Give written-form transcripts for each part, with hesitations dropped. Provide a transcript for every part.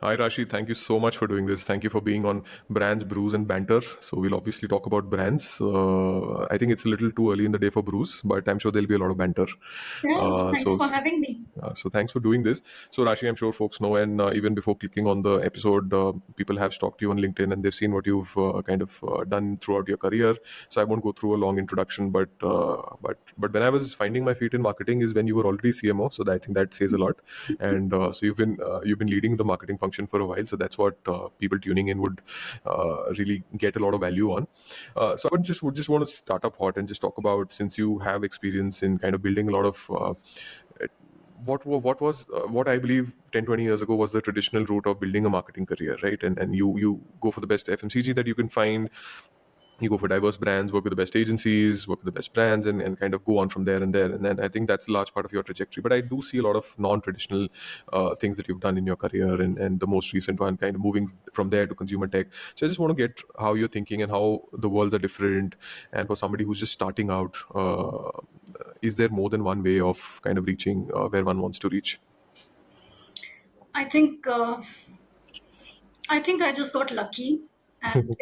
Hi Rashi, thank you so much for doing this. Thank you for being on Brands, Brews and Banter. So we'll obviously talk about brands. I think it's a little too early in the day for brews, but I'm sure there'll be a lot of banter. Yeah, Uh, thanks so for having me. so thanks for doing this. So Rashi, I'm sure folks know, and even before clicking on the episode, people have stalked you on LinkedIn and they've seen what you've kind of done throughout your career. So I won't go through a long introduction, but when I was finding my feet in marketing is when you were already CMO. So I think that says a lot. And so you've been leading the marketing function for a while. So that's what people tuning in would really get a lot of value on. So I would just want to start up hot and just talk about, since you have experience in kind of building a lot of what I believe 10-20 years ago was the traditional route of building a marketing career, right? And you go for the best FMCG that you can find. You go for diverse brands, work with the best agencies, work with the best brands, and kind of go on from there and there. And then I think that's a large part of your trajectory. But I do see a lot of non-traditional things that you've done in your career, and the most recent one kind of moving from there to consumer tech. So I just want to get how you're thinking and how the worlds are different. And for somebody who's just starting out, is there more than one way of kind of reaching where one wants to reach? I think I think I just got lucky. And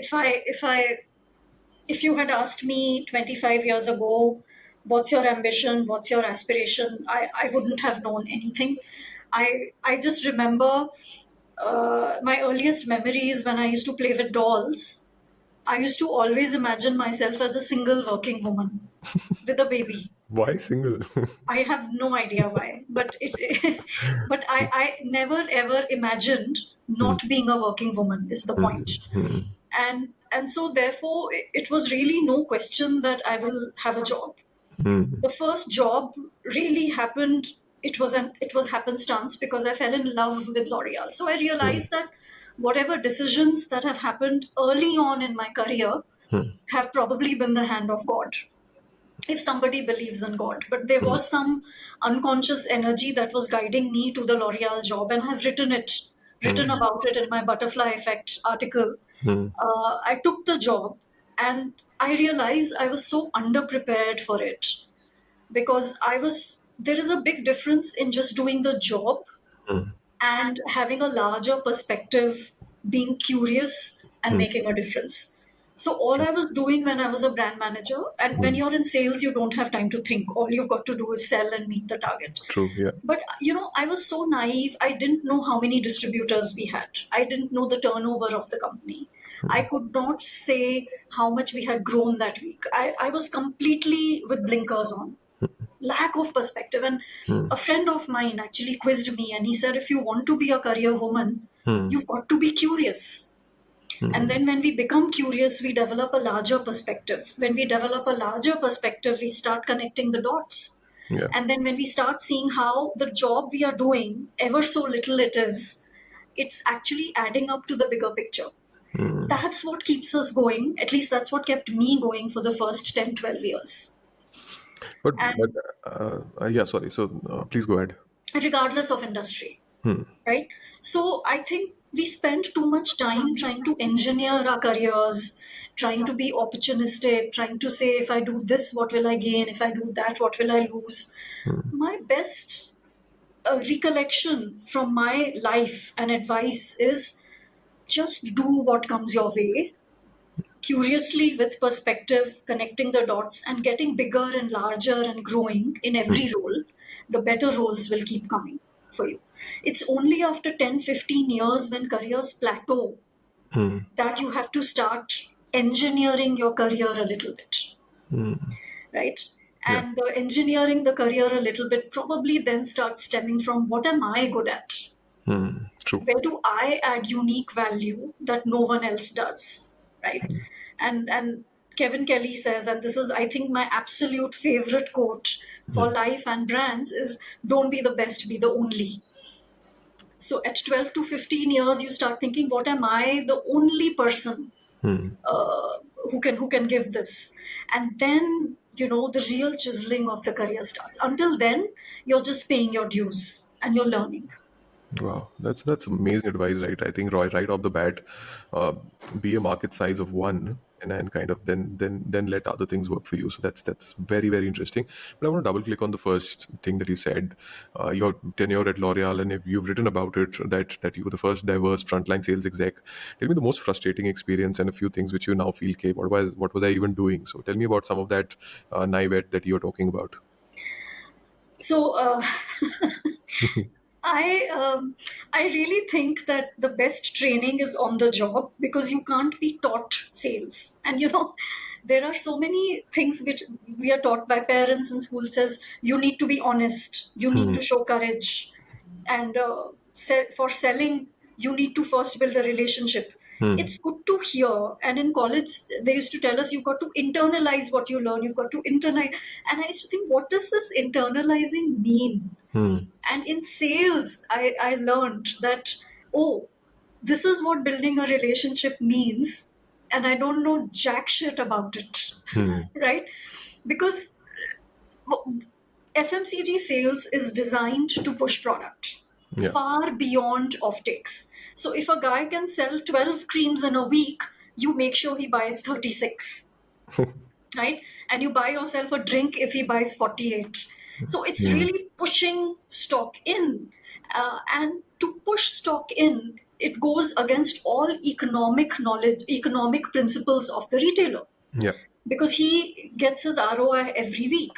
if you had asked me 25 years ago, what's your ambition, what's your aspiration, I wouldn't have known anything. I just remember my earliest memories when I used to play with dolls. I used to always imagine myself as a single working woman with a baby. Why single? I have no idea why, but but I never ever imagined Hmm, not being a working woman is the point. hmm, hmm, And so therefore it was really no question that I will have a job. hmm, The first job really happened. It was happenstance because I fell in love with L'Oreal. So I hmm, realized that whatever decisions that have happened early on in my career hmm, have probably been the hand of God, if somebody believes in God. But there hmm, was some unconscious energy that was guiding me to the L'Oreal job, and I've written hmm, about it in my Butterfly Effect article. hmm, I took the job, and I realized I was so underprepared for it because I was. There is a big difference in just doing the job hmm, and having a larger perspective, being curious and hmm. making a difference. So all True. I was doing when I was a brand manager, and when Hmm. you're in sales, you don't have time to think. All you've got to do is sell and meet the target. True. Yeah. But I was so naive. I didn't know how many distributors we had. I didn't know the turnover of the company. I could not say how much we had grown that week. I was completely with blinkers on, lack of perspective. And Hmm. a friend of mine actually quizzed me and he said, if you want to be a career woman, Hmm. you've got to be curious. And Hmm. then when we become curious, we develop a larger perspective. When we develop a larger perspective, we start connecting the dots. Yeah. And then when we start seeing how the job we are doing, ever so little it is, it's actually adding up to the bigger picture. Hmm. That's what keeps us going. At least that's what kept me going for the first 10, 12 years. But And yeah. Sorry. So please go ahead. regardless of industry, Hmm. right? So I think we spend too much time trying to engineer our careers, trying to be opportunistic, trying to say, if I do this, what will I gain? If I do that, what will I lose? Hmm. My best recollection from my life and advice is just do what comes your way, curiously with perspective, connecting the dots and getting bigger and larger and growing in every role. The better roles will keep coming for you. It's only after 10, 15 years when careers plateau Hmm. that you have to start engineering your career a little bit, Hmm. right? Yeah. And engineering the career a little bit probably then starts stemming from what am I good at? Hmm. True. Where do I add unique value that no one else does, right? And Kevin Kelly says, and this is I think my absolute favorite quote for Hmm. life and brands is, don't be the best, be the only. So at 12 to 15 years you start thinking, what am I the only person Hmm. uh, who can give this? And then the real chiseling of the career starts. Until then you're just paying your dues and you're learning. Wow, that's amazing advice, right? I think right off the bat, uh, be a market size of one. and kind of then let other things work for you. So that's very, very interesting. But I want to double click on the first thing that you said, your tenure at L'Oreal, and if you've written about it, that you were the first diverse frontline sales exec. Tell me the most frustrating experience and a few things which you now feel, okay, what was I even doing? So tell me about some of that naivete that you're talking about. So I I really think that the best training is on the job, because you can't be taught sales. And there are so many things which we are taught by parents in school. Says you need to be honest, you need Hmm. to show courage, and for selling you need to first build a relationship. Hmm. It's good to hear. And in college they used to tell us you've got to internalize what you learn, you've got to internalize. And I used to think, what does this internalizing mean? Hmm. And in sales, I learned that, oh, this is what building a relationship means. And I don't know jack shit about it. Hmm. Right? Because FMCG sales is designed to push product Yeah. far beyond offtakes. So if a guy can sell 12 creams in a week, you make sure he buys 36, right? And you buy yourself a drink if he buys 48. So it's Hmm. really pushing stock in. And to push stock in, it goes against all economic knowledge, economic principles of the retailer, Yeah. because he gets his ROI every week.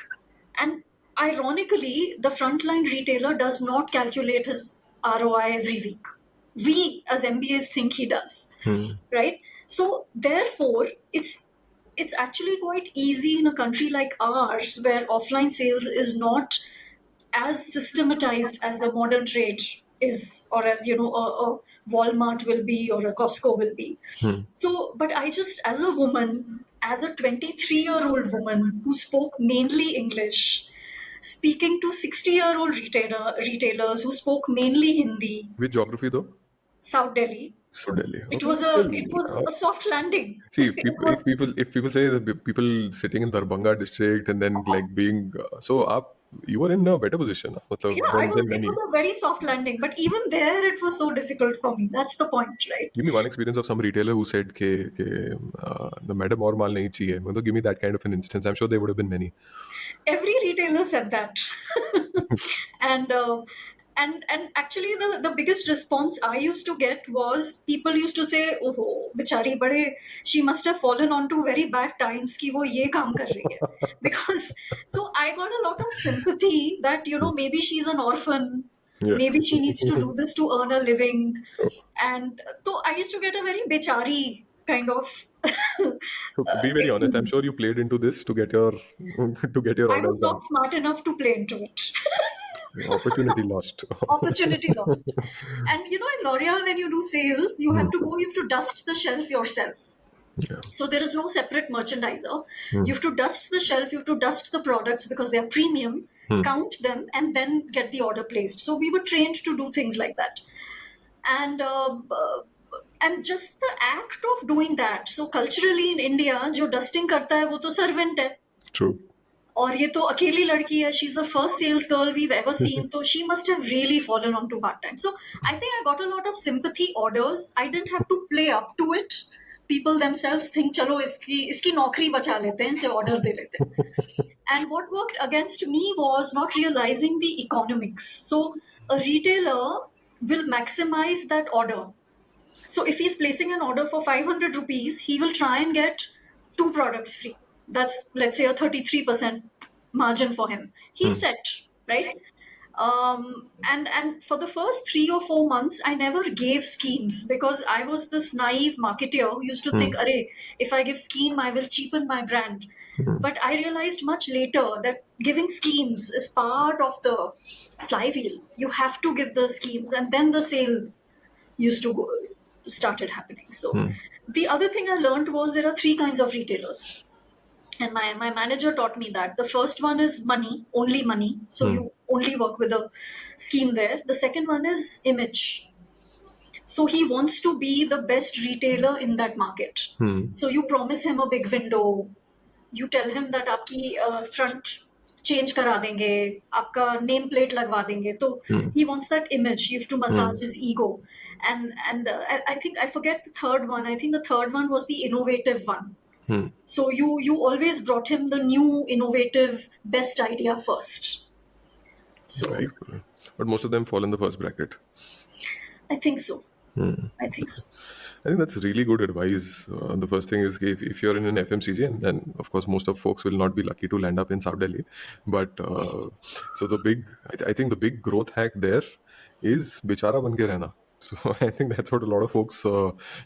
And ironically, the frontline retailer does not calculate his ROI every week. We as MBAs think he does, Hmm. right? So therefore, it's actually quite easy in a country like ours, where offline sales is not as systematized as a modern trade is, or as a Walmart will be, or a Costco will be. Hmm. So, but I just, as a woman, as a 23-year-old woman who spoke mainly English, speaking to 60-year-old retailers who spoke mainly Hindi, Which geography though? South Delhi, So Delhi. it Okay, was still. a soft landing. See, It was, if people say that people sitting in Darbhanga district and then like being so up, you were in a better position yeah, than it was many. a very soft landing, but even there it was so difficult for me. That's the point, right? Give me one experience of some retailer who said, the madam or mal nahi chahiye. Matlab, give me that kind of an instance. I'm sure there would have been many. Every retailer said that. and and actually the biggest response I used to get was, people used to say, oh bichari bade, she must have fallen onto very bad times ki wo ye kaam kar rahi hai. Because so I got a lot of sympathy that maybe she's an orphan, Yeah. maybe she needs to do this to earn a living. So, And so I used to get a very bichari kind of so be very honest. I'm experience. sure you played into this to get your to get your I orders was done. not smart enough to play into it. Opportunity lost. Opportunity lost. And in L'Oreal, when you do sales, you Hmm. have to dust the shelf yourself. Yeah. So there is no separate merchandiser. Hmm. You have to dust the shelf, you have to dust the products because they are premium, Hmm. count them, and then get the order placed. So we were trained to do things like that. And and just the act of doing that. So culturally in India, जो dusting करता है वो तो servant है. True. और ये तो अकेली लड़की है, she's the first sales girl we've ever seen, so she must have really fallen onto hard times. So I think I got a lot of sympathy orders. I didn't have to play up to it. People themselves think, चलो इसकी नौकरी बचा लेते हैं, इसे order दे लेते हैं. And what worked against me was not realizing the economics. So a retailer will maximize that order. So if he's placing an order for 500 rupees, he will try and get two products free. That's, let's say, a 33% margin for him. He's Hmm. set, right? And for the first 3 or 4 months, I never gave schemes, because I was this naive marketer who used to Hmm. think, Array, if I give scheme, I will cheapen my brand. But I realized much later that giving schemes is part of the flywheel. You have to give the schemes, and then the sale used to go started happening. So Hmm. the other thing I learned was, there are three kinds of retailers. And my manager taught me that. The first one is money, only money. So Hmm. you only work with a scheme there. The second one is image. So he wants to be the best retailer in that market. Hmm. So you promise him a big window. You tell him that आपकी front change करा देंगे, आपका name plate लगवा देंगे. तो Hmm. he wants that image. You have to Hmm. massage his ego. And I think I forget the third one. I think the third one was the innovative one. So you always brought him the new, innovative, best idea first. So Very cool. But most of them fall in the first bracket. I think so. I think so. I think that's really good advice. The first thing is if you're in an FMCG, and then of course most of folks will not be lucky to land up in South Delhi, but so I think the big growth hack there is bichara ban ke rehna. So I think that's what a lot of folks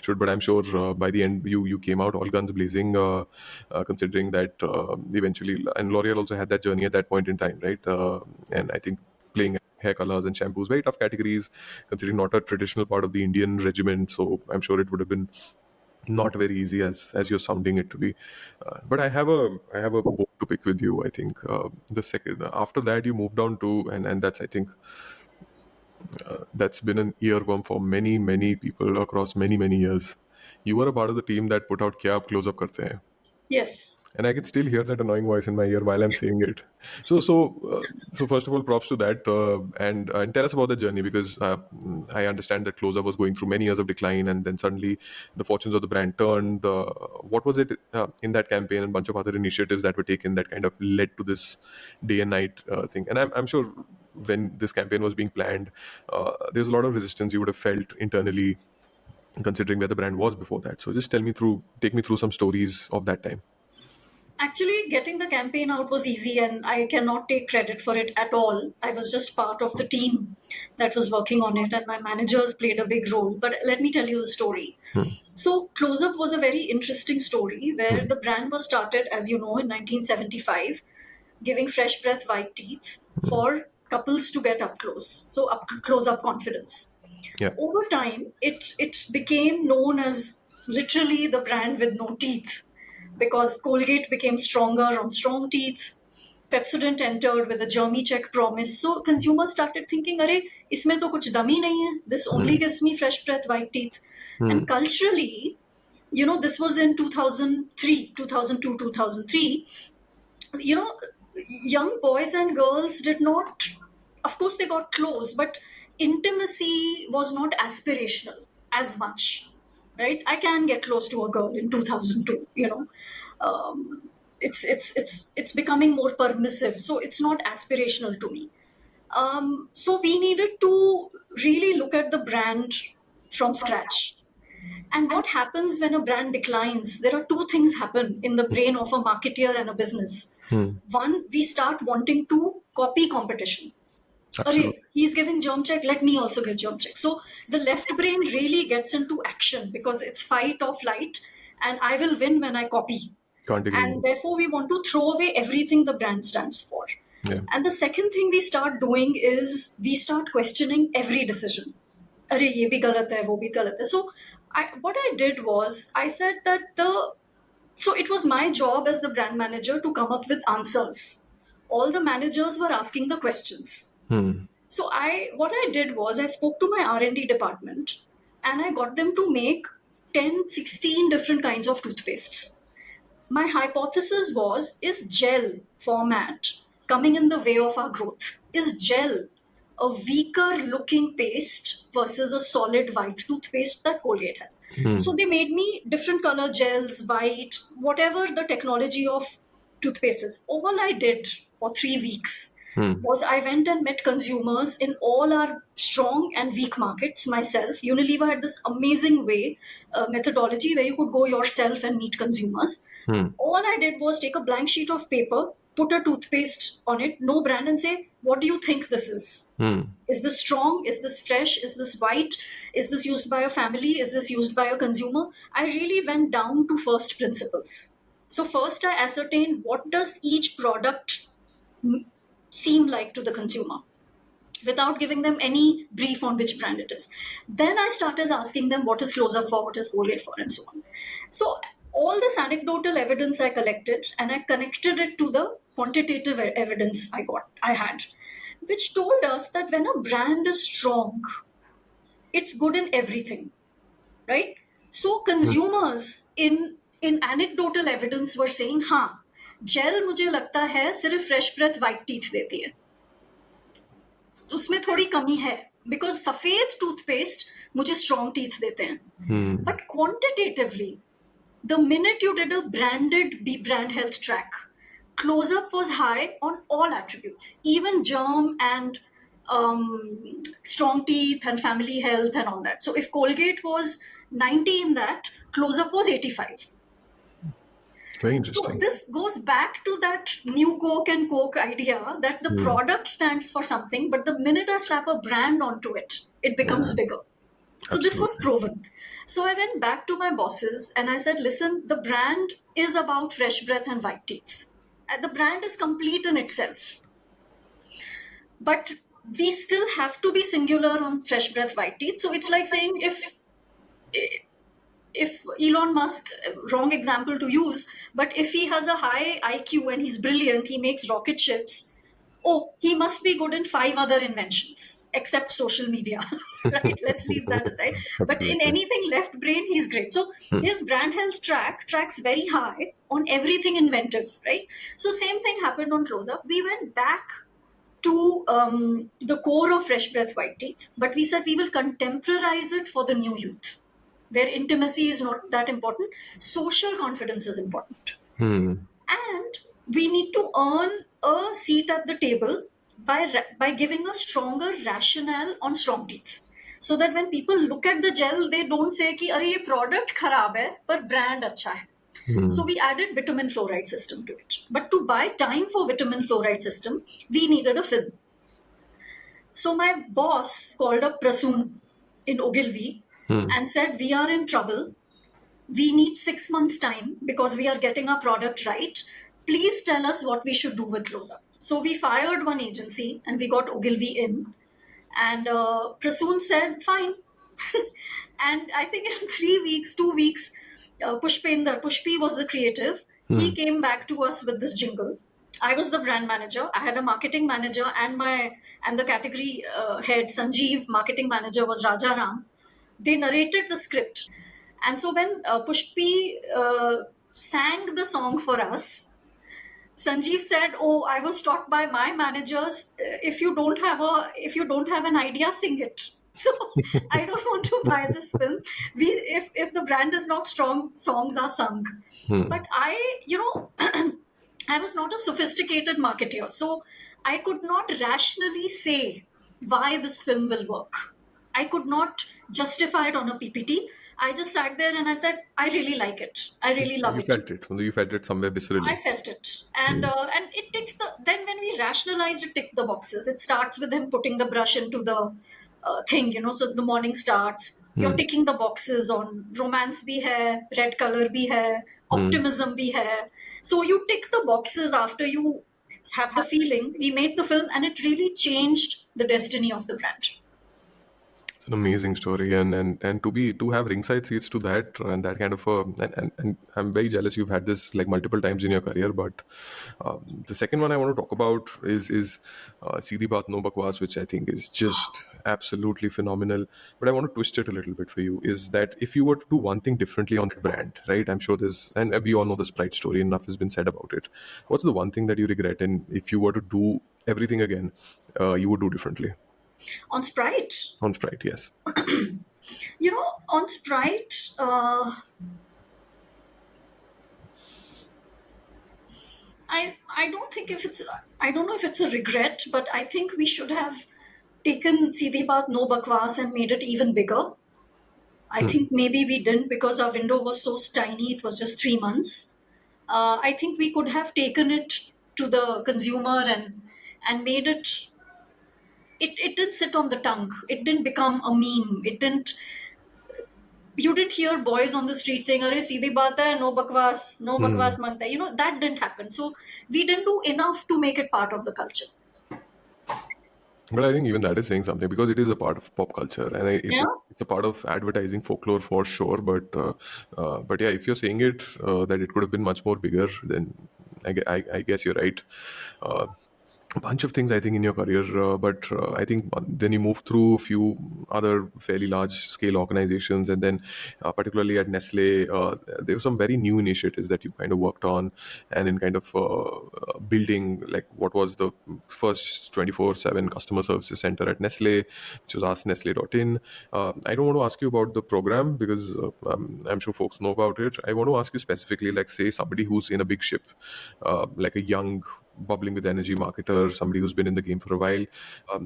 should. But I'm sure by the end you came out all guns blazing, considering that eventually, and L'Oreal also had that journey at that point in time, right? And I think playing hair colors and shampoos, very tough categories, considering not a traditional part of the Indian regiment. So I'm sure it would have been not very easy as you're sounding it to be. But I have a bone to pick with you. I think the second after that you moved on to, and that's, I think, that's been an earworm for many people across many years. You were a part of the team that put out "Kya aap close up karte hain," Yes. and I can still hear that annoying voice in my ear while I'm saying it. So first of all, props to that, and tell us about the journey, because I understand that Close Up was going through many years of decline, and then suddenly the fortunes of the brand turned. What was it in that campaign and bunch of other initiatives that were taken that kind of led to this day and night thing? And I'm sure when this campaign was being planned, there's a lot of resistance you would have felt internally, considering where the brand was before that. So just take me through some stories of that time. Actually, getting the campaign out was easy, and I cannot take credit for it at all. I was just part of the team that was working on it, and my managers played a big role. But let me tell you the story. So, Close Up was a very interesting story where the brand was started, as you know, in 1975, giving fresh breath white teeth for couples to get up close. So, up close up confidence. Yeah. Over time, it became known as literally the brand with no teeth because Colgate became stronger on strong teeth. Pepsodent entered with a germy check promise. So consumers started thinking, "Arey, isme to kuch dum hi nahi hai. This only gives me fresh breath, white teeth." And culturally, this was in 2003, 2002, 2003. You know, young boys and girls did not, of course, they got close, but intimacy was not aspirational as much, right? I can get close to a girl in 2002, it's becoming more permissive, so it's not aspirational to me. So we needed to really look at the brand from scratch. And what happens when a brand declines? There are two things happen in the brain of a marketeer and a business. One, we start wanting to copy competition. Array, Absolutely. he's giving germ check, let me also give germ check. So the left brain really gets into action because it's fight or flight, and I will win when I copy. Can't agree And more. therefore, we want to throw away everything the brand stands for. Yeah. And the second thing we start doing is we start questioning every decision. अरे ये भी गलत है वो भी गलत है. So what I did was I said that so it was my job as the brand manager to come up with answers. All the managers were asking the questions. So what I did was I spoke to my R&D department and I got them to make 10, 16 different kinds of toothpastes. My hypothesis was, is gel format coming in the way of our growth? Is gel a weaker looking paste versus a solid white toothpaste that Colgate has? So they made me different color gels, white, whatever the technology of toothpaste is. All I did for 3 weeks was I went and met consumers in all our strong and weak markets myself. Unilever had this amazing methodology where you could go yourself and meet consumers. All I did was take a blank sheet of paper, put a toothpaste on it, no brand, and say, what do you think this is? Is this strong? Is this fresh? Is this white? Is this used by a family? Is this used by a consumer? I really went down to first principles. So first I ascertained what does each product seem like to the consumer without giving them any brief on which brand it is. Then I started asking them what is Close Up for, what is Colgate for, and so on. So all this anecdotal evidence I collected and I connected it to the quantitative evidence I had, which told us that when a brand is strong, it's good in everything, right? So consumers in anecdotal evidence were saying, हाँ, jail मुझे लगता है सिर्फ fresh breath white teeth देती है, उसमें थोड़ी कमी है बिकॉज सफेद टूथपेस्ट मुझे स्ट्रॉन्ग टीथ देते हैं. But quantitatively The minute you did a branded brand health track, close up was high on all attributes, even germ and strong teeth and family health and all that. So if Colgate was 90 in that, close up was 85. Very So interesting. this goes back to that new Coke and Coke idea that the Hmm. product stands for something, but the minute I slap a brand onto it, it becomes Yeah, bigger. So this was absolutely. proven. So I went back to my bosses and I said, listen, the brand is about fresh breath and white teeth. And the brand is complete in itself. But we still have to be singular on fresh breath, white teeth. So it's like saying if Elon Musk, wrong example to use, but if he has a high IQ and he's brilliant, he makes rocket ships. Oh, he must be good in five other inventions except social media, right? Let's leave that aside. But in Absolutely. anything left brain, he's great. So Hmm. his brand health tracks very high on everything inventive, right? So same thing happened on Close Up. We went back to the core of fresh breath white teeth, but we said we will contemporize it for the new youth, where intimacy is not that important, social confidence is important, Hmm. and we need to earn a seat at the table by giving a stronger rationale on strong teeth, so that when people look at the gel they don't say कि अरे ये product खराब है पर brand अच्छा है. So Hmm. we added vitamin fluoride system to it. But to buy time for vitamin fluoride system, we needed a film. So my boss called up Prasoon in Ogilvy Hmm. and said, we are in trouble. We need 6 months time because we are getting our product right. Please tell us what we should do with Close Up. So we fired one agency and we got Ogilvy in. And Prasoon said, fine. And I think in 3 weeks, 2 weeks, Pushpi was the creative. Hmm. He came back to us with this jingle. I was the brand manager. I had a marketing manager and the category head Sanjeev. Marketing manager was Raja Ram. They narrated the script, and so when Pushpi sang the song for us, Sanjeev said, "Oh, I was taught by my managers. If you don't have an idea, sing it." So I don't want to buy this film. If the brand is not strong, songs are sung. Hmm. But I was not a sophisticated marketer, so I could not rationally say why this film will work. I could not justify it on a PPT. I just sat there and I said, I really like it. I really love You it. felt it. You felt it somewhere I viscerally. felt it, and Hmm. it ticks the. Then when we rationalized it, ticked the boxes. It starts with him putting the brush into the thing, So the morning starts. You're Hmm. ticking the boxes on romance bhi hai, red color bhi hai, Hmm. optimism bhi hai. So you tick the boxes after you have the feeling. We made the film, and it really changed the destiny of the brand. It's an amazing story, and to have ringside seats to that and that kind of a and I'm very jealous you've had this like multiple times in your career. But the second one I want to talk about is Seedhi Baat No Bakwaas, which I think is just absolutely phenomenal. But I want to twist it a little bit for you. Is that if you were to do one thing differently on that brand, right? I'm sure there's and we all know the Sprite story. Enough has been said about it. What's the one thing that you regret, and if you were to do everything again, you would do differently On Sprite, on Sprite? Yes. on Sprite. I don't think if it's I don't know if it's a regret, but I think we should have taken Seedhi Baat No Bakwas and made it even bigger. I think maybe we didn't because our window was so tiny. It was just 3 months. I think we could have taken it to the consumer and made it. It didn't sit on the tongue. It didn't become a meme. It didn't. You didn't hear boys on the street saying, "Arey seedhi baat hai, no Hmm. bakwas manta hai." That didn't happen. So we didn't do enough to make it part of the culture. But I think even that is saying something because it is a part of pop culture and Yeah. it's a part of advertising folklore for sure. But yeah, if you're saying it that it could have been much more bigger, then I guess you're right. Uh, a bunch of things, I think, in your career, but I think then you moved through a few other fairly large scale organizations, and then particularly at Nestle, there were some very new initiatives that you kind of worked on, and in kind of building like what was the first 24/7 customer services center at Nestle, which was asknestle.in. I don't want to ask you about the program because I'm sure folks know about it. I want to ask you specifically, like, say somebody who's in a big ship, like a young bubbling with energy marketer, somebody who's been in the game for a while.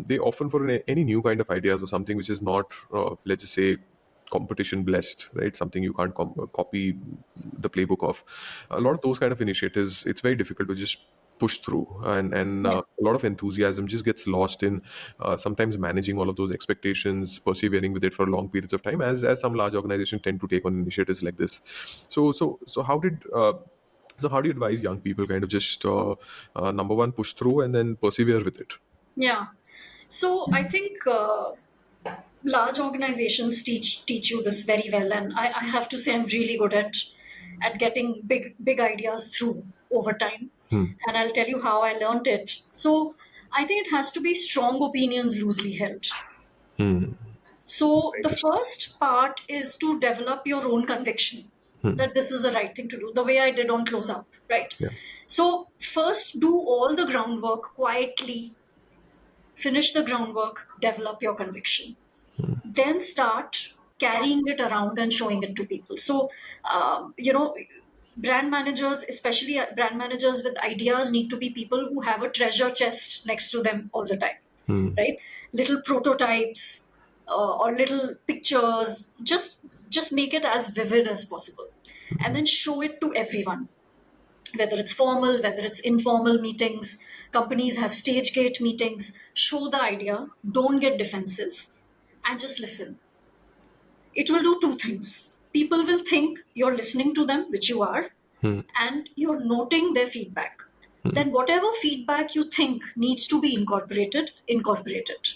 They often, for any new kind of ideas or something which is not, let's just say, competition blessed, right? Something you can't copy the playbook of. A lot of those kind of initiatives, it's very difficult to just push through, and Yeah. a lot of enthusiasm just gets lost in sometimes managing all of those expectations, persevering with it for long periods of time, as some large organizations tend to take on initiatives like this. So how do you advise young people kind of just number one, push through and then persevere with it? Yeah. So I think large organizations teach you this very well, and I have to say I'm really good at getting big ideas through over time. Hmm. And I'll tell you how I learned it. So I think it has to be strong opinions loosely held. Hmm. So the Interesting. first part is to develop your own conviction that this is the right thing to do, the way I did on Close Up, right? Yeah. So first do all the groundwork quietly, finish the groundwork, develop your conviction, then start carrying it around and showing it to people. So brand managers, especially brand managers with ideas, need to be people who have a treasure chest next to them all the time, Hmm. right? Little prototypes, or little pictures, just make it as vivid as possible, and then show it to everyone, whether it's formal, whether it's informal meetings. Companies have stage gate meetings. Show the idea, don't get defensive, and just listen. It will do two things. People will think you're listening to them, which you are, Hmm. and you're noting their feedback. Then, whatever feedback you think needs to be incorporated, incorporate it.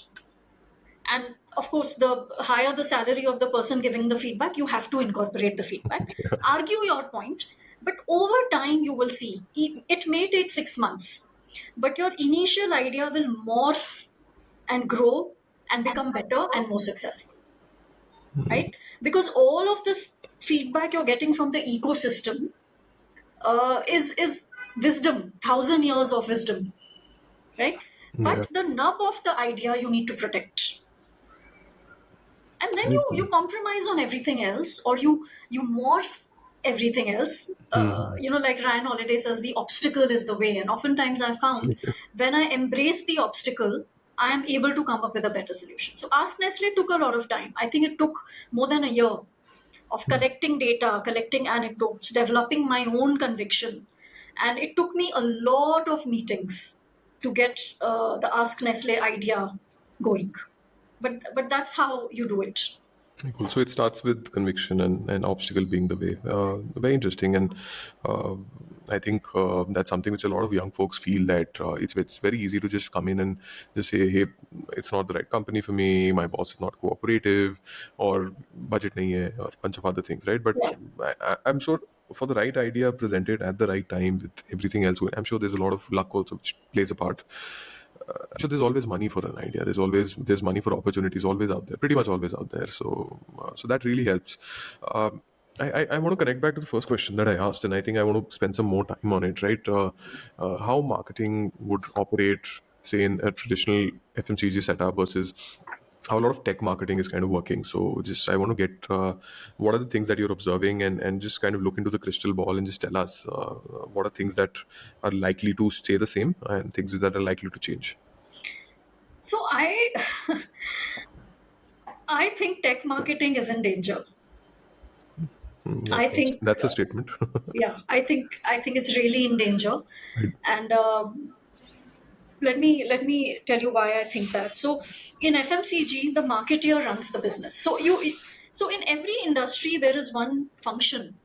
And of course, the higher the salary of the person giving the feedback, you have to incorporate the feedback. Argue your point, but over time, you will see it may take 6 months, but your initial idea will morph and grow and become better and more successful, right? Because all of this feedback you're getting from the ecosystem is wisdom, 1,000 years of wisdom, right? Yeah. But the nub of the idea you need to protect, and then Very you cool. compromise on everything else, or you morph everything else. Hmm. Like Ryan Holiday says, the obstacle is the way, and oftentimes I found Absolutely. when I embrace the obstacle, I am able to come up with a better solution. So Ask Nestle took a lot of time. I think it took more than a year of collecting data, collecting anecdotes, developing my own conviction. And it took me a lot of meetings to get the Ask Nestle idea going. But that's how you do it. Very cool. So it starts with conviction and obstacle being the way. Very interesting, and uh, I think that's something which a lot of young folks feel, that it's very easy to just come in and just say, "Hey, it's not the right company for me. My boss is not cooperative, or budget nahi hai, or a bunch of other things." Right? But Yeah. I'm sure for the right idea presented at the right time with everything else, I'm sure there's a lot of luck also which plays a part. I'm sure there's always money for an idea. There's money for opportunities always out there, pretty much always out there. So that really helps. I want to connect back to the first question that I asked, and I think I want to spend some more time on it. Right, how marketing would operate, say, in a traditional FMCG setup versus how a lot of tech marketing is kind of working. So just I want to get what are the things that you're observing, and just kind of look into the crystal ball and just tell us what are things that are likely to stay the same and things that are likely to change. So I think tech marketing is in danger. I think That's a statement. yeah, I think it's really in danger. Right. And let me tell you why I think that. So in FMCG, the marketeer runs the business. So in every industry there is one function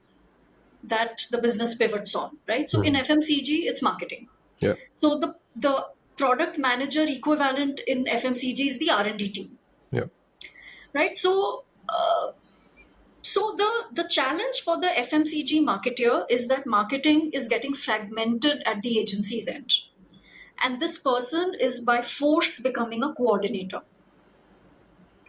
that the business pivots on, right? So in Mhm. FMCG, it's marketing. Yeah. So the product manager equivalent in FMCG is the R&D team, Yeah. right? So the challenge for the FMCG marketeer is that marketing is getting fragmented at the agency's end. and this person is by force becoming a coordinator,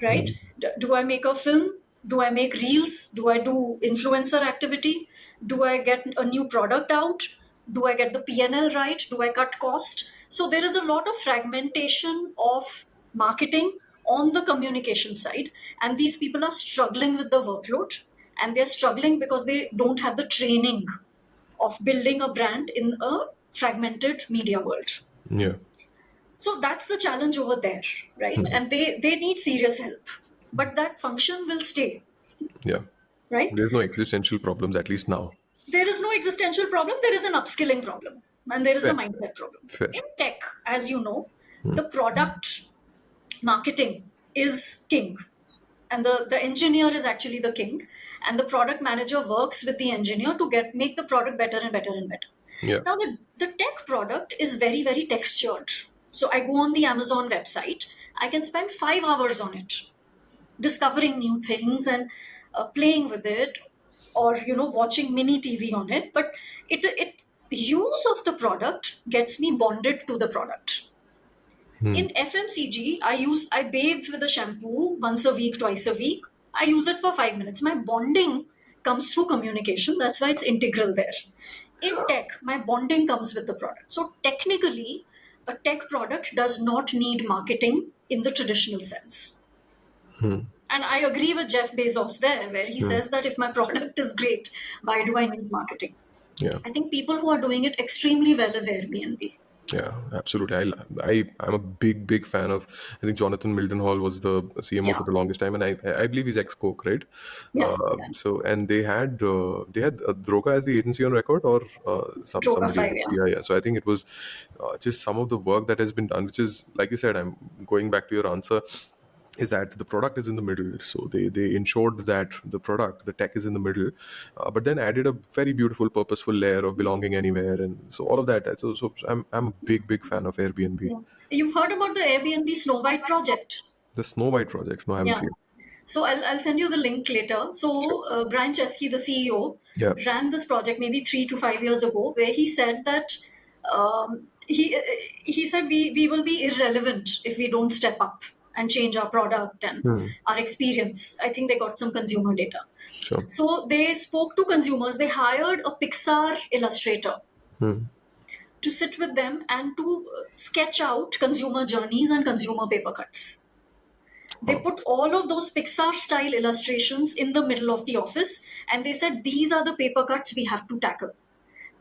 right? Do I make a film? Do I make reels? Do I do influencer activity? Do I get a new product out? Do I get the PNL right? Do I cut cost? So there is a lot of fragmentation of marketing on the communication side, and these people are struggling with the workload, and they're struggling because they don't have the training of building a brand in a fragmented media world. Yeah. So that's the challenge over there, right? And they need serious help, but that function will stay, Yeah. right? There's no existential problems, at least now. There is no existential problem, there is an upskilling problem, and there is a Fair. mindset problem. Fair. In tech, as you know, the product marketing is king, and the engineer is actually the king, and the product manager works with the engineer to make the product better and better and better. Yeah. Now the tech product is very, very textured. So I go on the Amazon website, I can spend 5 hours on it, discovering new things and playing with it, or watching mini TV on it. But it use of the product gets me bonded to the product. In FMCG, I bathe with a shampoo once a week, twice a week. I use it for 5 minutes. My bonding comes through communication. That's why it's integral there. In tech, my bonding comes with the product. So technically, a tech product does not need marketing in the traditional sense. And I agree with Jeff Bezos there, where he says that if my product is great, why do I need marketing? Yeah. I think people who are doing it extremely well is Airbnb. Yeah, absolutely. I'm a big fan of. I think Jonathan Mildenhall was the CMO Yeah, for the longest time, and I believe he's ex Coke, right? yeah. So and they had Droga as the agency on record, or Droga somebody. 5, yeah. Yeah. So I think it was just some of the work that has been done, which is, like you said, I'm going back to your answer, is that the product is in the middle. So they ensured that the tech is in the middle, but then added a very beautiful, purposeful layer of belonging anywhere, and so all of that. So I'm a big fan of Airbnb. Yeah. You've heard about the Airbnb Snow White project? The Snow White project. No, I haven't Yeah. seen. So I'll send you the link later. So Brian Chesky, the CEO, Yeah. ran this project maybe 3 to 5 years ago, where he said that he said we will be irrelevant if we don't step up and change our product and our experience. I think they got some consumer data. Sure. So they spoke to consumers. They hired a Pixar illustrator to sit with them and to sketch out consumer journeys and consumer paper cuts. They Wow. put all of those Pixar style illustrations in the middle of the office, and they said these are the paper cuts we have to tackle.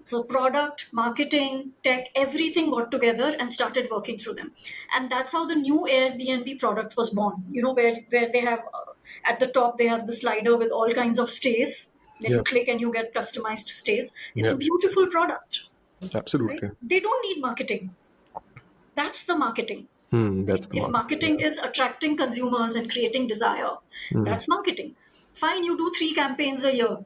So product, marketing, tech, everything got together and started working through them. And that's how the new Airbnb product was born. Where they have at the top, they have the slider with all kinds of stays. Then Yeah. you click and you get customized stays. It's Yeah. a beautiful product, right? Absolutely. They don't need marketing. That's the marketing. That's the If market. marketing is attracting consumers and creating desire, that's marketing. Fine, you do 3 campaigns a year.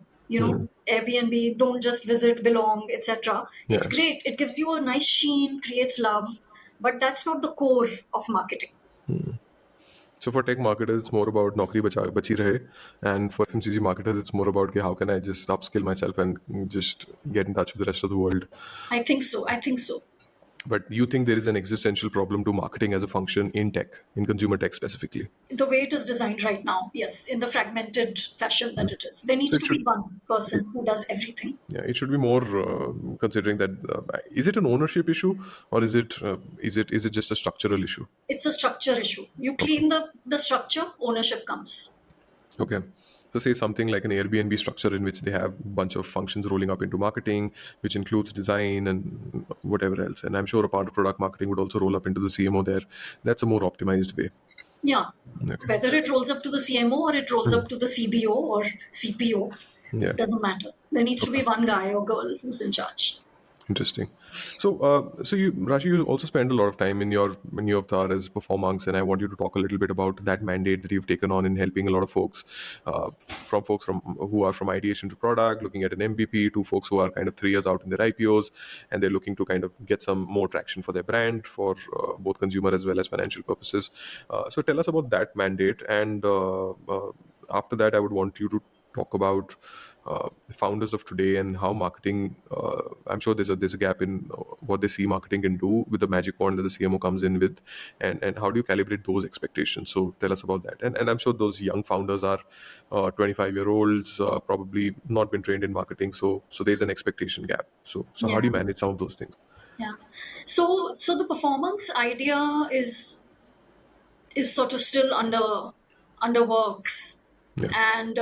Airbnb, don't just visit, belong, etc. It's Yeah. great. It gives you a nice sheen, creates love, but that's not the core of marketing. So for tech marketers, it's more about naukri bachi rahe, and for FMCG marketers, it's more about how can I just upskill myself and just get in touch with the rest of the world. I think so. I think so. But you think there is an existential problem to marketing as a function in tech, in consumer tech specifically? The way it is designed right now, yes, in the fragmented fashion that it is, there So needs it to should, be one it, person who does everything. yeah, it should be more considering that. Is it an ownership issue, or is it just a structural issue? It's a structure issue. You Okay. clean the structure, ownership comes. Okay. So say something like an Airbnb structure in which they have a bunch of functions rolling up into marketing, which includes design and whatever else. And I'm sure a part of product marketing would also roll up into the CMO there. That's a more optimized way. Yeah. Okay. Whether it rolls up to the CMO or it rolls up to the CBO or CPO, Yeah. doesn't matter. There needs to be Okay. one guy or girl who's in charge. Interesting. So you, Rashi, you also spend a lot of time in your avatar as performance, and I want you to talk a little bit about that mandate that you've taken on in helping a lot of folks, from folks who are from ideation to product, looking at an MVP, to folks who are kind of 3 years out in their IPOs, and they're looking to kind of get some more traction for their brand for both consumer as well as financial purposes. So tell us about that mandate, and after that, I would want you to talk about the founders of today and how marketing. I'm sure there's a gap in what they see marketing can do with the magic wand that the CMO comes in with, and how do you calibrate those expectations? So tell us about that. And I'm sure those young founders are 25-year-olds, probably not been trained in marketing, so there's an expectation gap. So how Yeah. do you manage some of those things? Yeah. So the performance idea is sort of still under works, Yeah, and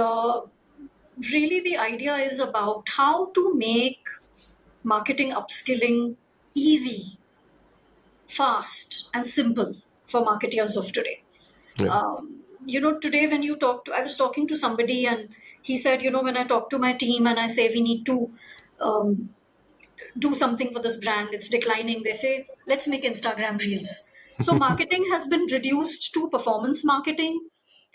really the idea is about how to make marketing upskilling easy, fast, and simple for marketers of today. yeah, Today when I was talking to somebody, and he said, when I talk to my team and I say we need to um, do something for this brand, it's declining. They say, let's make Instagram reels. So marketing has been reduced to performance marketing,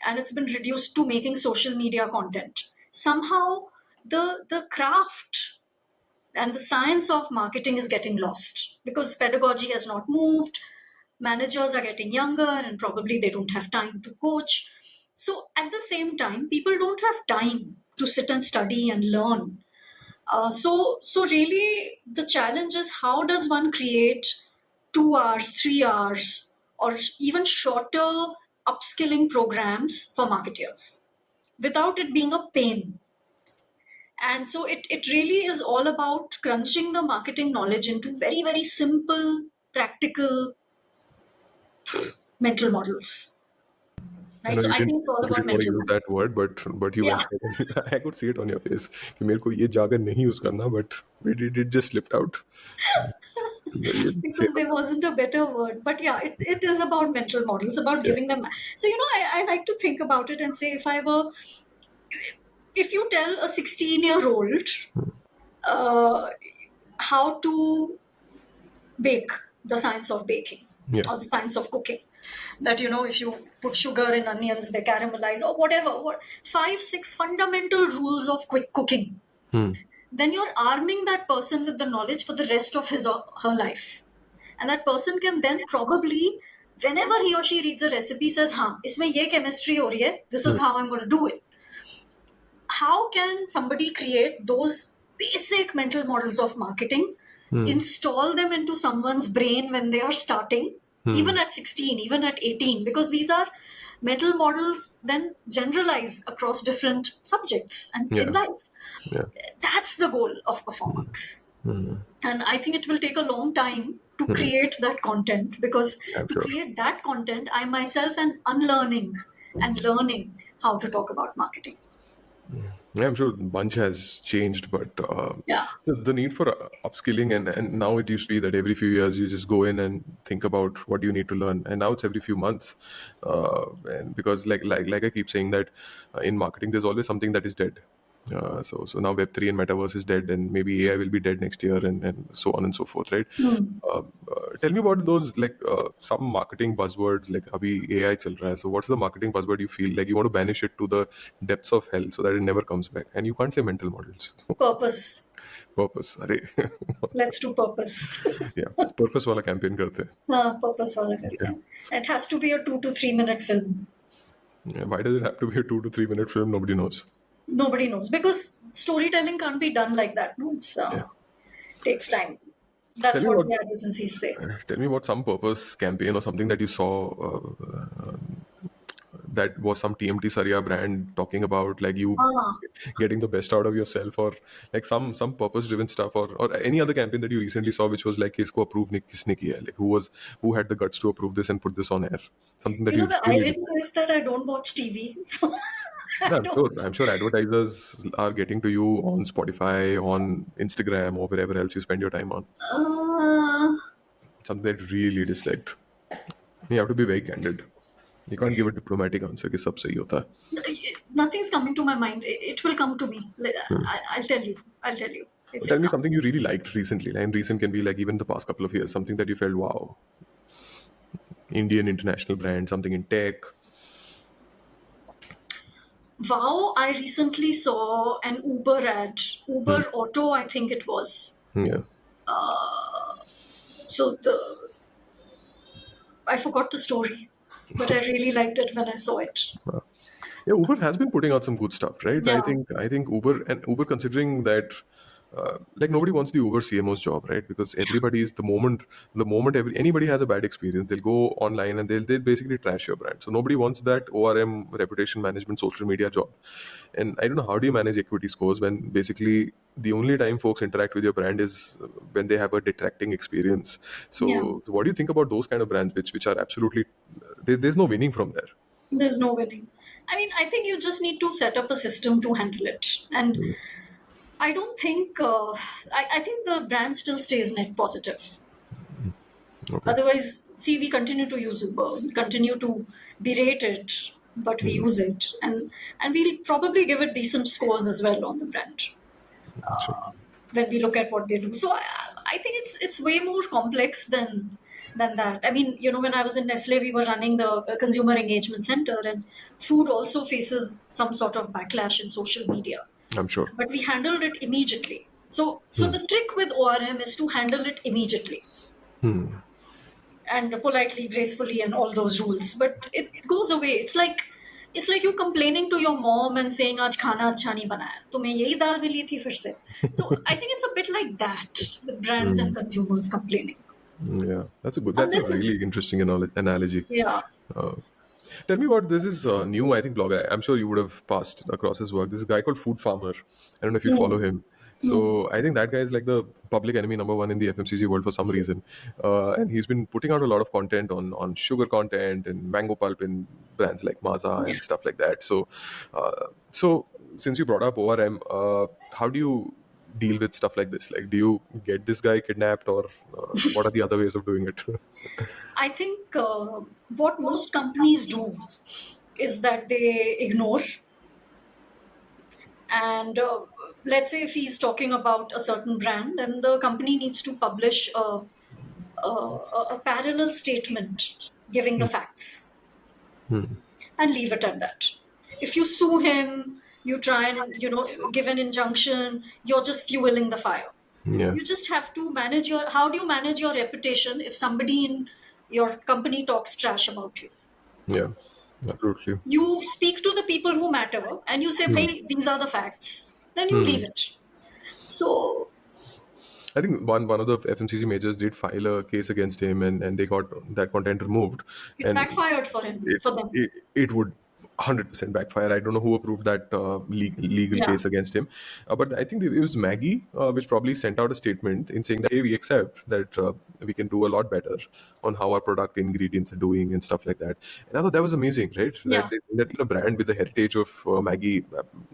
and it's been reduced to making social media content. Somehow the craft and the science of marketing is getting lost because pedagogy has not moved. Managers are getting younger and probably they don't have time to coach. So at the same time, people don't have time to sit and study and learn. So really, the challenge is how does one create 2 hours, 3 hours, or even shorter upskilling programs for marketers without it being a pain. And so it really is all about crunching the marketing knowledge into very, very simple, practical mental models. I Right? know So you I didn't think it's all you about didn't want to mental use that models. word, but you Yeah. went ahead. I could see it on your face कि मेरे को ये jargon नहीं use करना, but it just slipped out. You say Because there wasn't a better word. But yeah, it is about mental models, about yeah. giving them. So, I like to think about it and say if you tell a 16-year-old uh, how to bake, the science of baking Yeah. or the science of cooking, that, if you put sugar in onions, they caramelize or whatever, 5, 6 fundamental rules of quick cooking, Hmm. then you're arming that person with the knowledge for the rest of his or her life. And that person can then probably, whenever he or she reads a recipe, says, "Haan, isme ye chemistry ho rahi hai. This Hmm. is how I'm going to do it." How can somebody create those basic mental models of marketing, Hmm. install them into someone's brain when they are starting, Hmm. even at 16, even at 18? Because these are mental models, then generalize across different subjects and in Yeah. life. Yeah. That's the goal of performance. And I think it will take a long time to create that content, because I'm to sure. create that content, I myself am unlearning and learning how to talk about marketing. Yeah, I'm sure bunch has changed, but Yeah. the need for upskilling and now it used to be that every few years you just go in and think about what you need to learn, and now it's every few months, and because like I keep saying that in marketing there's always something that is dead. So now Web3 and Metaverse is dead, and maybe AI will be dead next year, and so on and so forth, right? Hmm. Tell me about those some marketing buzzwords like abhi AI chal raha hai. So what's the marketing buzzword you feel like you want to banish it to the depths of hell so that it never comes back? And you can't say mental models. Purpose. Purpose. Arey. Let's do purpose. Yeah, purpose वाला campaign करते हैं. Purpose wala karte Yeah. hain. It has to be a 2 to 3 minute film. Yeah. Why does it have to be a 2 to 3 minute film? Nobody knows. Nobody knows, because storytelling can't be done like that. No, Yeah. takes time. Tell That's me what what. the ad agencies say. Tell me about some purpose campaign or something that you saw that was some TMT Saria brand talking about like you Ah, getting the best out of yourself, or like some purpose driven stuff, or any other campaign that you recently saw which was like kisko approve kisne kiya hai? Like who had the guts to approve this and put this on air, something that you the really irony is that I don't watch TV, so I yeah, don't. I'm sure advertisers are getting to you on Spotify, on Instagram, or wherever else you spend your time on. Uh, Something that really disliked. You have to be very candid. You can't give a diplomatic answer कि सब सही होता है. Nothing's coming to my mind. It will come to me. I'll tell you. I'll tell you if But tell it me comes. something you really liked recently. Like, and recent can be like even the past couple of years. Something that you felt, wow, Indian international brand, something in tech. Wow, I recently saw an Uber ad. Hmm. Uber Auto, I think it was. Yeah. So I forgot the story, but I really liked it when I saw it. Yeah, Uber has been putting out some good stuff, right? I Yeah, think I think Uber considering that like nobody wants the Uber CMO's job, right? Because everybody is the moment anybody has a bad experience, they'll go online and they'll basically trash your brand. So nobody wants that ORM, reputation management, social media job. And I don't know, how do you manage equity scores when basically the only time folks interact with your brand is when they have a detracting experience. yeah. So what do you think about those kind of brands which are absolutely there's no winning from there? There's no winning. I mean, I think you just need to set up a system to handle it. And I don't think, I think the brand still stays net positive. Okay. Otherwise, see, we continue to use Uber, we continue to berate it, but we use it. And we'll probably give it decent scores as well on the brand Sure. when we look at what they do. So I think it's way more complex than that. I mean, when I was in Nestle, we were running the consumer engagement center, and food also faces some sort of backlash in social media. I'm sure. But we handled it immediately. So the trick with ORM is to handle it immediately and politely, gracefully, and all those rules. But it goes away. It's like you complaining to your mom and saying, "Aaj khana acha nahi banaya. Tumhe yahi dal mili thi fir se." So I think it's a bit like that with brands and consumers complaining. Yeah, that's a Unless really it's interesting analogy. yeah. Uh, Tell me about this is new, I think, blogger. I'm sure you would have passed across his work. This is a guy called Food Farmer. I don't know if you follow Hmm. him. Hmm. So I think that guy is like the public enemy number one in the FMCG world for some reason. And he's been putting out a lot of content on sugar content and mango pulp in brands like Maza Yeah. and stuff like that. So since you brought up ORM, how do you deal with stuff like this? Like, do you get this guy kidnapped, or what are the other ways of doing it? I think what most companies do is that they ignore. And let's say if he's talking about a certain brand, then the company needs to publish a parallel statement giving the facts and leave it at that. If you sue him, you try and give an injunction, you're just fueling the fire. Yeah, You just have to manage your how do you manage your reputation if somebody in your company talks trash about you? yeah, absolutely. You speak to the people who matter and you say, Hmm. hey, these are the facts, then you Hmm. leave it. So I think one of the FMCG majors did file a case against him, and they got that content removed, it and backfired for him, it for them. it would 100% backfire. I don't know who approved that legal Yeah. case against him, but I think it was Maggie which probably sent out a statement in saying that, hey, we accept that we can do a lot better on how our product ingredients are doing and stuff like that. And I thought that was amazing, right? Yeah. That a brand with the heritage of Maggie,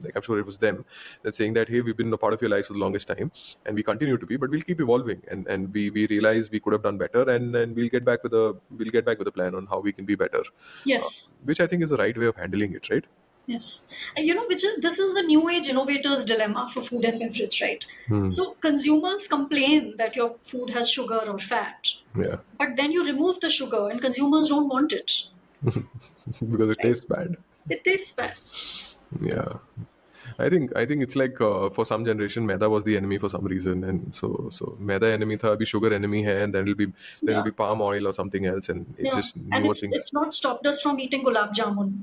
like I'm sure it was them, that's saying that, hey, we've been a part of your lives for the longest time, and we continue to be, but we'll keep evolving, and we realize we could have done better, and we'll get back with a plan on how we can be better, Yes. which I think is the right way of handling it, right? Yes. And which is this is the new age innovators dilemma for food and beverage, right? So consumers complain that your food has sugar or fat, Yeah, but then you remove the sugar and consumers don't want it, because it right? tastes bad. It tastes bad. Yeah, I think it's like for some generation, maida was the enemy for some reason, and so maida enemy tha, abhi sugar enemy hai, and then it'll Yeah. be palm oil or something else, and it's Yeah. just And newer it's things. not stopped us from eating gulab jamun.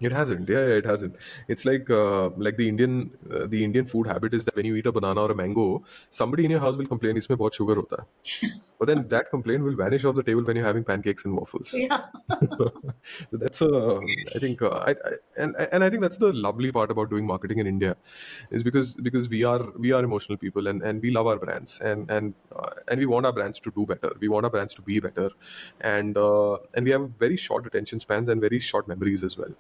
It hasn't. Yeah, it hasn't. It's like the Indian food habit is that when you eat a banana or a mango, somebody in your house will complain, "इसमें बहुत sugar होता है." But then that complaint will vanish off the table when you're having pancakes and waffles. Yeah. So that's I think and I think that's the lovely part about doing marketing in India, is because we are emotional people, and we love our brands, and we want our brands to do better. We want our brands to be better, and we have very short attention spans and very short memories as well.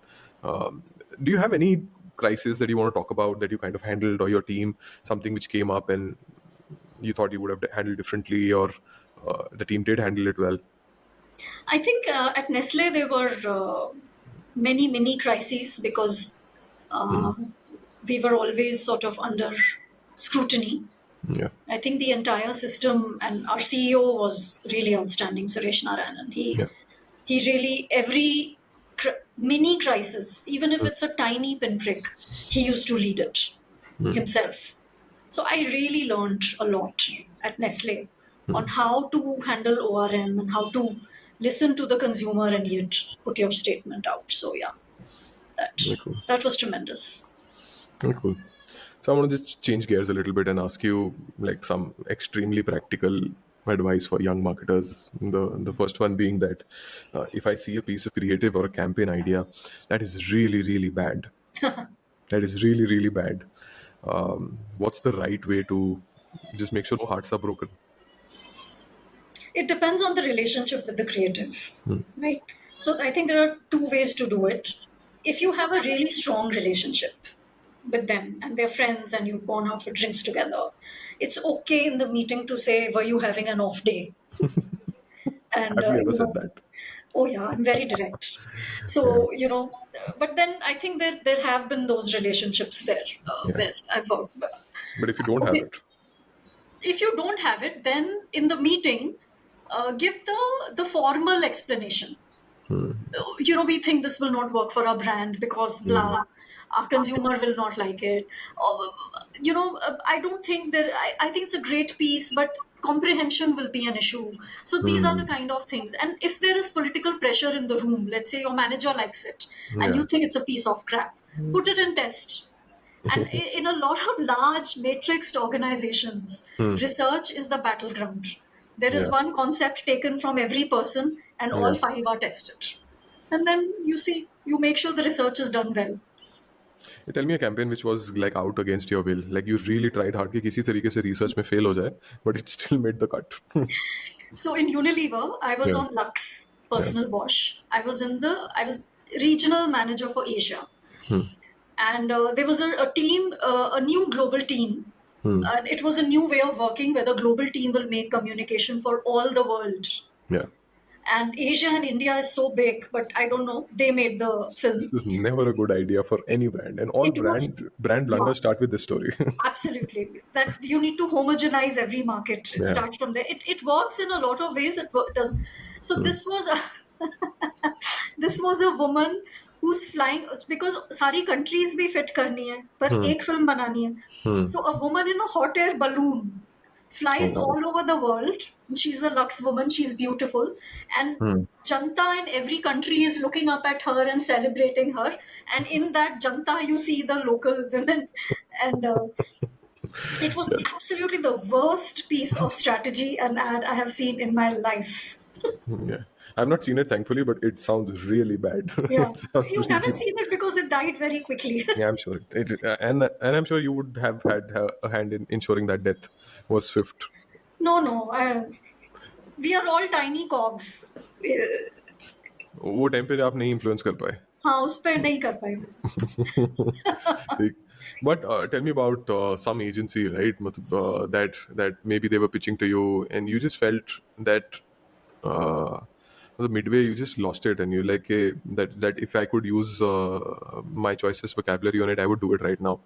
Do you have any crisis that you want to talk about that you kind of handled, or your team, something which came up and you thought you would have handled differently, or the team did handle it well? I think at Nestle there were many mini crises because uh, we were always sort of under scrutiny. Yeah. I think the entire system and our CEO was really outstanding, Suresh Narayanan. Yeah. He really every mini crisis, even if it's a tiny pinprick, he used to lead it himself. So I really learned a lot at Nestle on how to handle ORM and how to listen to the consumer and yet put your statement out. So yeah. That Very cool. that was tremendous. Very cool. So I want to just change gears a little bit and ask you like some extremely practical advice for young marketers. The first one being that if I see a piece of creative or a campaign idea that is really really bad, that is really really bad, what's the right way to just make sure no hearts are broken? It depends on the relationship with the creative, right? So I think there are two ways to do it. If you have a really strong relationship with them and they're friends and you've gone out for drinks together, it's okay in the meeting to say, "Were you having an off day?" And Have you ever said that? oh yeah, I'm very direct. Yeah, So but then I think there have been those relationships there yeah. where I've worked. But if you don't have Okay, it, if you don't have it, then in the meeting, give the formal explanation. We think this will not work for our brand because blah, our consumer will not like it. I don't think I think it's a great piece, but comprehension will be an issue. So these are the kind of things. And if there is political pressure in the room, let's say your manager likes it and yeah, you think it's a piece of crap, put it in test. And in a lot of large matrixed organizations, research is the battleground. There is yeah, one concept taken from every person, and all yeah. five are tested. And then you make sure the research is done well. You tell me a campaign which was like out against your will, like you really tried hard कि किसी तरीके से research में fail हो जाए, but it still made the cut. So in Unilever, I was Yeah, on Lux yeah. Personal Wash. I was regional manager for Asia, and there was a team, a new global team. And it was a new way of working where the global team will make communication for all the world. Yeah. And Asia and India is so big, but I don't know. They made the This film. is never a good idea for any brand, and all It brand was brand blunders not start with this story. absolutely that you need to homogenize every market. It Yeah. starts from there. It works in a lot of ways. Doesn't. So this was a this was a woman who's flying because सारी countries भी fit करनी है पर एक film बनानी है. So a woman in a hot air balloon Oh flies wow. all over the world. She's a Lux woman. She's beautiful, and Janta in every country is looking up at her and celebrating her. And in that Janta, you see the local women, and it was Yeah. absolutely the worst piece of strategy and ad I have seen in my life. Yeah. I've not seen it thankfully, but it sounds really bad. Yeah, It sounds you really haven't bad. seen it because it died very quickly. Yeah, I'm sure and I'm sure you would have had a hand in ensuring that death was swift. No, no, we are all tiny cogs. वो time पे आप नहीं influence कर पाए. हाँ उस पर नहीं कर पाए वो. But tell me about some agency, right? That maybe they were pitching to you, and you just felt that the midway you just lost it, and you're like, hey, that if I could use my choices vocabulary on it, I would do it right now.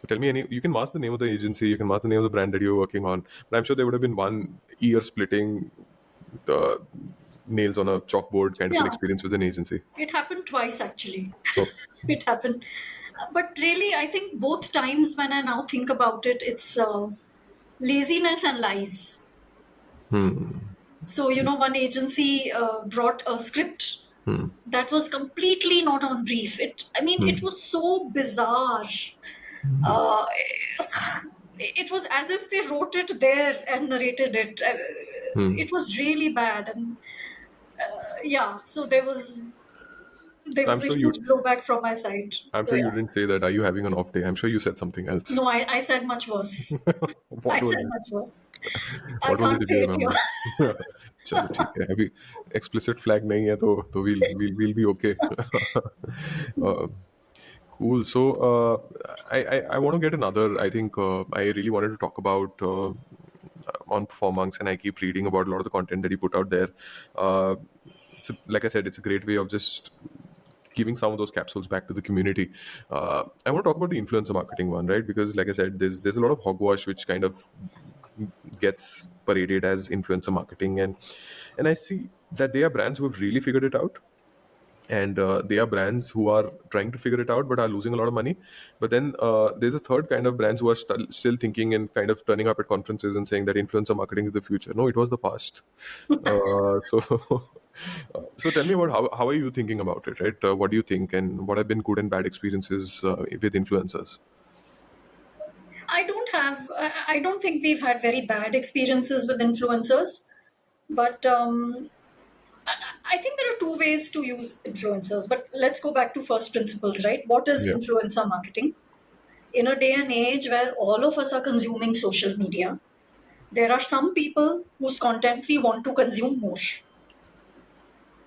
So tell me, you can mask the name of the agency, you can mask the name of the brand that you're working on, but I'm sure there would have been one ear splitting, the nails on a chalkboard kind of an Yeah, experience with an agency. it happened twice actually. So, It happened. But really, I think both times when I now think about it, it's laziness and lies. So, one agency brought a script that was completely not on brief. It was so bizarre. Uh, it was as if they wrote it there and narrated it. It was really bad. And yeah, so there I'm was a sure you huge blowback from my side. I'm So sure you yeah. didn't say that. Are you having an off day? I'm sure you said something else. No, I said much worse. I What was said it? much worse. I What was it can't if say you it here. remember? चलो ठीक है. अभी explicit flag नहीं है तो we'll be okay. uh, cool. So I want to get another. I think I really wanted to talk about on Performance, and I keep reading about a lot of the content that you put out there. Like I said, it's a great way of just giving some of those capsules back to the community. I want to talk about the influencer marketing one, right? Because, like I said, there's a lot of hogwash which kind of gets paraded as influencer marketing, and I see that they are brands who have really figured it out, and they are brands who are trying to figure it out but are losing a lot of money. But then there's a third kind of brands who are still thinking and kind of turning up at conferences and saying that influencer marketing is the future. No, it was the past. So So tell me about how are you thinking about it, right? What do you think, and what have been good and bad experiences with influencers? I don't think we've had very bad experiences with influencers, but I think there are two ways to use influencers. But let's go back to first principles, right? What is Yeah. influencer marketing? In a day and age where all of us are consuming social media, there are some people whose content we want to consume more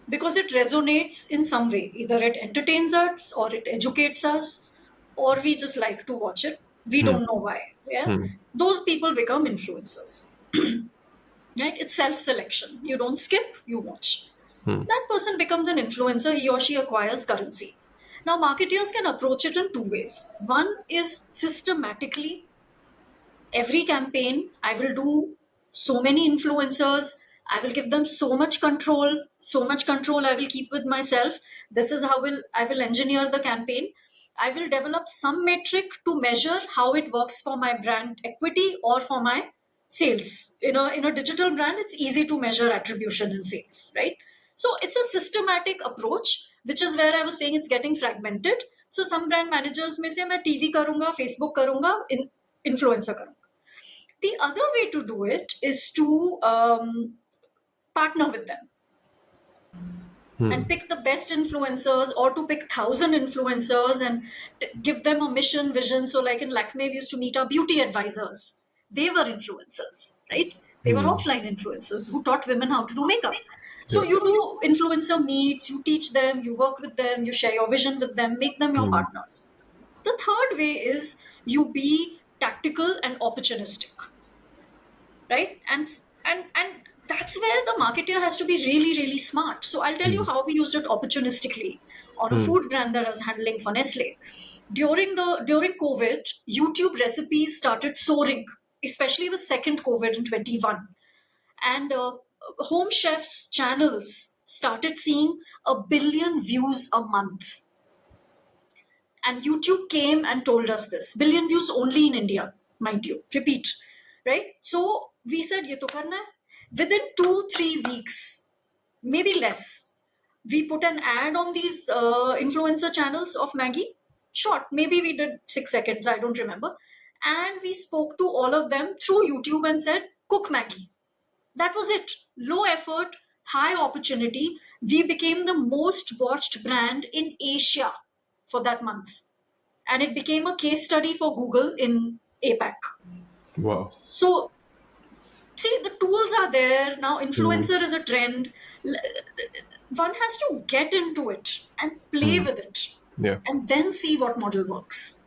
because it resonates in some way. Either it entertains us or it educates us, or we just like to watch it. We Hmm. don't know why. Yeah. Hmm. Those people become influencers. Right? It's self-selection. You don't skip, you watch. Hmm. That person becomes an influencer, he or she acquires currency. Now, marketers can approach it in two ways. One is systematically every campaign I will do so many influencers, I will give them so much control I will keep with myself. This is how I will engineer the campaign. I will develop some metric to measure how it works for my brand equity or for my sales. In a digital brand it's easy to measure attribution in sales, right? So it's a systematic approach, which is where I was saying it's getting fragmented. So some brand managers may say मैं TV करूंगा, Facebook करूंगा, influencer करूंगा. The other way to do it is to partner with them Hmm. and pick the best influencers, or to pick 1,000 influencers and give them a mission vision. So like in Lakme, we used to meet our beauty advisors. They were influencers, right? They were Hmm. offline influencers who taught women how to do makeup. So Yeah. you do influencer meets, you teach them, you work with them, you share your vision with them, make them your Hmm. partners. The third way is you be tactical and opportunistic, right? And that's where the marketer has to be really really smart. So I'll tell you Hmm. how we used it opportunistically on a Hmm. food brand that I was handling for Nestle. During COVID, YouTube recipes started soaring, especially the second COVID in 21. And home chefs channels started seeing 1 billion views a month. And YouTube came and told us this. 1 billion views only in India, mind you. Repeat, right? So we said, ye to karna hai. Within 2-3 weeks, maybe less, we put an ad on these influencer channels of Maggie. Short, maybe we did 6 seconds, I don't remember. And we spoke to all of them through YouTube and said, cook Maggie. That was it. Low effort, high opportunity. We became the most watched brand in Asia for that month. And it became a case study for Google in APAC. Wow. So, see, the tools are there. Now, Hmm. influencer is a trend. One has to get into it and play Hmm. with it Yeah. and then see what model works.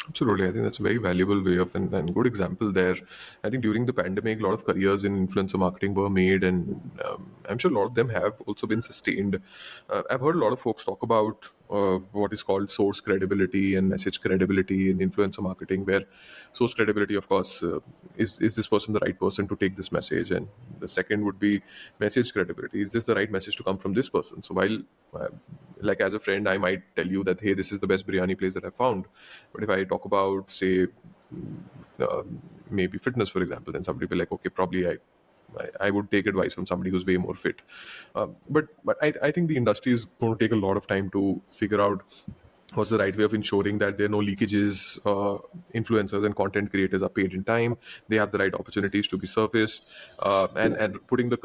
Absolutely. I think that's a very valuable way of and good example there. I think during the pandemic, a lot of careers in influencer marketing were made, and I'm sure a lot of them have also been sustained. I've heard a lot of folks talk about what is called source credibility and message credibility in influencer marketing, where source credibility, of course, is this person the right person to take this message? And the second would be message credibility. Is this the right message to come from this person? So while uh, like as a friend I might tell you that, hey, this is the best biryani place that I found, but if I talk about, say, uh, maybe fitness, for example, then somebody will be like, okay, probably I would take advice from somebody who's way more fit. But I think the industry is going to take a lot of time to figure out what's the right way of ensuring that there are no leakages. Influencers and content creators are paid in time. They have the right opportunities to be surfaced, and putting the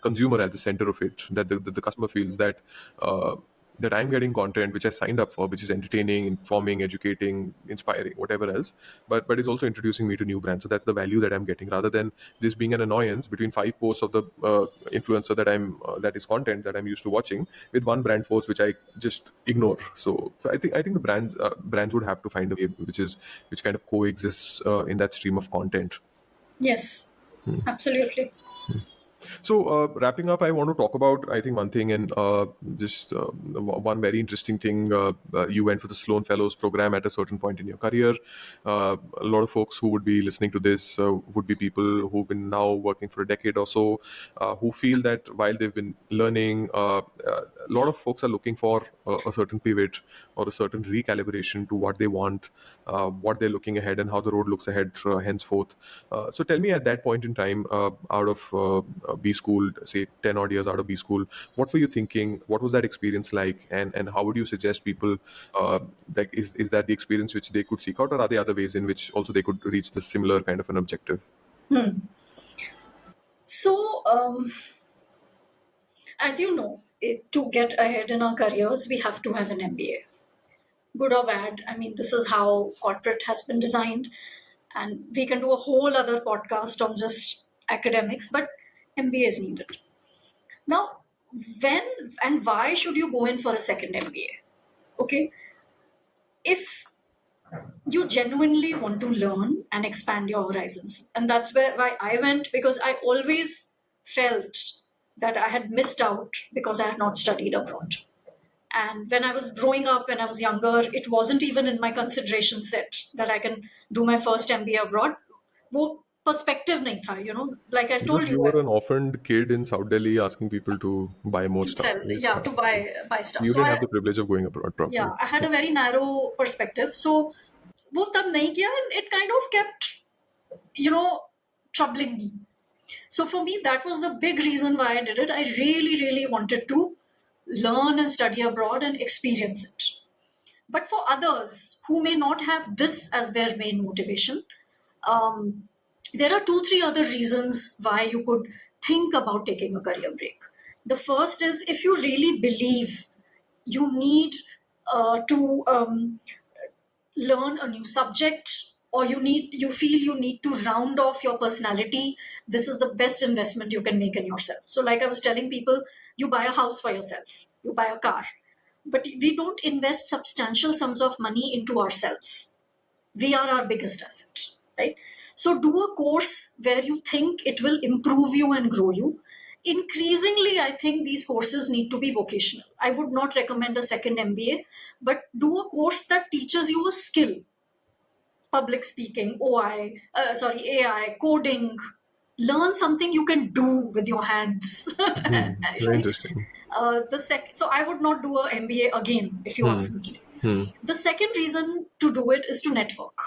consumer at the center of it. That the customer feels uh, that I'm getting content which I signed up for, which is entertaining, informing, educating, inspiring, whatever else. But it's also introducing me to new brands. So that's the value that I'm getting, rather than this being an annoyance between 5 posts of the influencer that is content that I'm used to watching, with one brand post which I just ignore. So I think the brands would have to find a way which kind of coexists in that stream of content. Yes, absolutely. So, wrapping up, I want to talk about, I think, one thing, and just one very interesting thing. You went for the Sloan Fellows program at a certain point in your career. A lot of folks who would be listening to this would be people who've been now working for a decade or so, who feel that while they've been learning, a lot of folks are looking for a certain pivot or a certain recalibration to what they want, what they're looking ahead, and how the road looks ahead henceforth. So, tell me, at that point in time, out of B school, say 10 odd years out of B school, what were you thinking? What was that experience like? And how would you suggest people, like, is that the experience which they could seek out, or are there other ways in which also they could reach this similar kind of an objective? Hmm. So, as you know, to get ahead in our careers, we have to have an MBA. Good or bad, I mean, this is how corporate has been designed. And we can do a whole other podcast on just academics, but MBA is needed. Now, when and why should you go in for a second MBA? Okay. If you genuinely want to learn and expand your horizons, and that's why I went, because I always felt that I had missed out because I had not studied abroad. And when I was growing up, when I was younger, it wasn't even in my consideration set that I can do my first MBA abroad. वो perspective नहीं था, like I Because told you you, were an orphaned kid in South Delhi asking people to buy more to stuff, sell, right? yeah, to buy stuff. You So didn't have the privilege of going abroad yeah, properly. I had a very narrow perspective. So वो तब नहीं किया, and it kind of kept, troubling me. So for me, that was the big reason why I did it. I really, really wanted to learn and study abroad and experience it. But for others who may not have this as their main motivation, um, there are 2, 3 other reasons why you could think about taking a career break. The first is, if you really believe you need to learn a new subject, or you feel you need to round off your personality, this is the best investment you can make in yourself. So like I was telling people, you buy a house for yourself, you buy a car, but we don't invest substantial sums of money into ourselves. We are our biggest asset, right? So do a course where you think it will improve you and grow you. Increasingly, I think these courses need to be vocational. I would not recommend a second MBA, but do a course that teaches you a skill: public speaking, AI, coding. Learn something you can do with your hands, Very right? interesting. So I would not do a MBA again, if you Hmm. ask me. Hmm. The second reason to do it is to network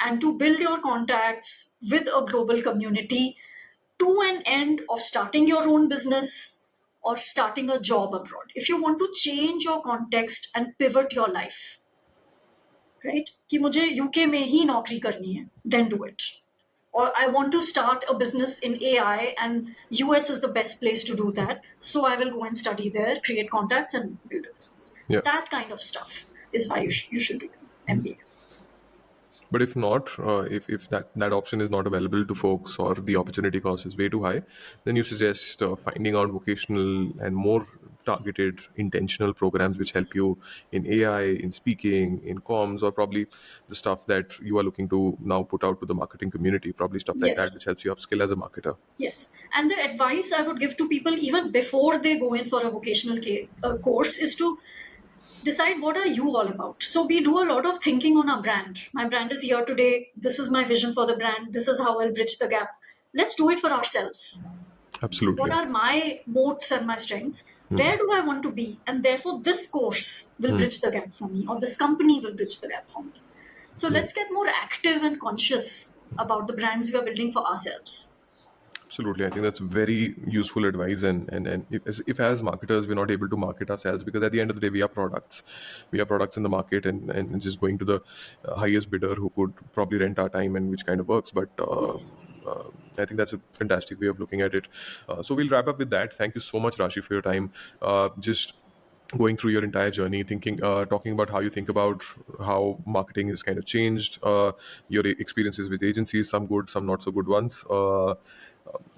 and to build your contacts with a global community to an end of starting your own business or starting a job abroad. If you want to change your context and pivot your life, right? कि मुझे UK में ही नौकरी करनी है, then do it. Or I want to start a business in AI, and US is the best place to do that. So I will go and study there, create contacts, and build a business. Yeah. That kind of stuff is why you should do MBA. But if not, if that option is not available to folks, or the opportunity cost is way too high, then you suggest finding out vocational and more targeted, intentional programs which help you in AI, in speaking, in comms, or probably the stuff that you are looking to now put out to the marketing community, probably stuff like that which Yes. helps you upskill as a marketer. Yes. And the advice I would give to people even before they go in for a vocational course is to decide, what are you all about. So we do a lot of thinking on our brand. My brand is here today. This is my vision for the brand. This is how I'll bridge the gap. Let's do it for ourselves. What Absolutely. are my moats and my strengths? Where do I want to be? And therefore, this course will bridge the gap for me, or this company will bridge the gap for me. So let's get more active and conscious about the brands we are building for ourselves. Absolutely, I think that's very useful advice. And if as marketers we're not able to market ourselves, because at the end of the day we are products in the market, and just going to the highest bidder who could probably rent our time, and which kind of works. But Yes. I think that's a fantastic way of looking at it. So we'll wrap up with that. Thank you so much, Rashi, for your time. Just going through your entire journey, talking about how you think about how marketing has kind of changed, your experiences with agencies, some good, some not so good ones.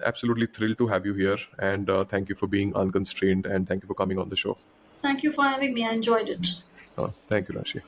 Absolutely thrilled to have you here, and thank you for being unconstrained, and thank you for coming on the show. Thank you for having me. I enjoyed it. Thank you, Rashi.